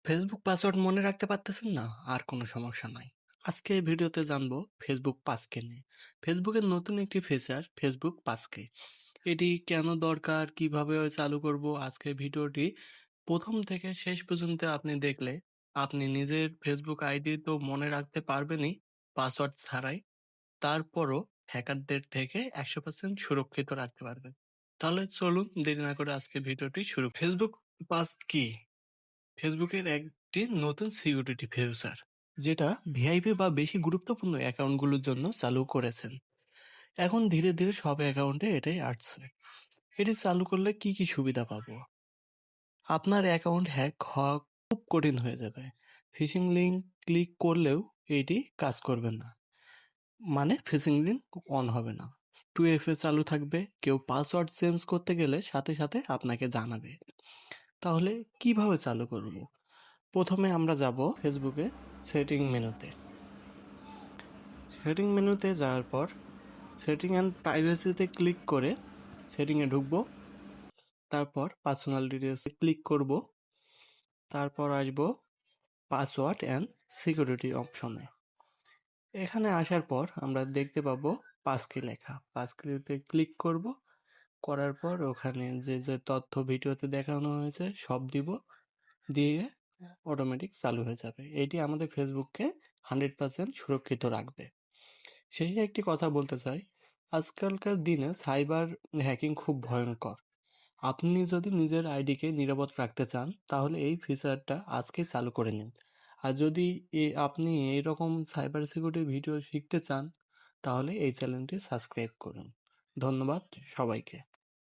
Facebook password মনে রাখতে পারতেছেন না? আর কোনো সমস্যা নাই। আজকে এই ভিডিওতে জানবো ফেসবুক পাসকে নিয়ে। ফেসবুকের নতুন একটি ফিচার ফেসবুক পাসকে। এটি কেন দরকার, কিভাবে চালু করব, আজকের ভিডিওটি প্রথম থেকে শেষ পর্যন্ত আপনি দেখলে আপনি নিজের ফেসবুক আইডি তো মনে রাখতে পারবেনই পাসওয়ার্ড ছাড়াই, তারপরও হ্যাকারদের থেকে 100% সুরক্ষিত রাখতে পারবেন। তাহলে চলুন দেরি না করে আজকে ভিডিওটি শুরু। ফেসবুক পাস কি? ফেসবুকের একটি নতুন সিকিউরিটি ফিচার, যেটা ভিআইপি বা বেশি গুরুত্বপূর্ণ অ্যাকাউন্টগুলোর জন্য চালু করেছেন। এখন ধীরে ধীরে সব অ্যাকাউন্টে এটাই আসছে। এটি চালু করলে কি কি সুবিধা পাবো? আপনার অ্যাকাউন্ট হ্যাক হওয়া খুব কঠিন হয়ে যাবে। ফিশিং লিঙ্ক ক্লিক করলেও এটি কাজ করবে না, মানে ফিশিং লিঙ্ক অন হবে না। 2FA চালু থাকবে, কেউ পাসওয়ার্ড চেঞ্জ করতে গেলে সাথে সাথে আপনাকে জানাবে। তাহলে কিভাবে চালু করব? প্রথমে আমরা যাব ফেসবুকে সেটিং মেনুতে। সেটিং মেনুতে যাওয়ার পর সেটিং অ্যান্ড প্রাইভেসিতে ক্লিক করে সেটিংয়ে ঢুকবো। তারপর পার্সোনাল ডিটেলসে ক্লিক করব। তারপর আসব পাসওয়ার্ড অ্যান্ড সিকিউরিটি অপশনে। এখানে আসার পর আমরা দেখতে পাবো পাসকি লেখা। পাসকিতে ক্লিক করব। করার পর ওখানে যে যে তথ্য ভিডিওতে দেখানো হয়েছে সব দিব, দিয়ে অটোমেটিক চালু হয়ে যাবে। এটি আমাদের ফেসবুককে 100% সুরক্ষিত রাখবে। শেষে একটি কথা বলতে চাই, আজকালকার দিনে সাইবার হ্যাকিং খুব ভয়ঙ্কর। আপনি যদি নিজের আইডিকে নিরাপদ রাখতে চান তাহলে এই ফিচারটা আজকে চালু করে নিন। আর যদি আপনি এইরকম সাইবার সিকিউরিটি ভিডিও শিখতে চান তাহলে এই চ্যানেলটি সাবস্ক্রাইব করুন। ধন্যবাদ সবাইকে।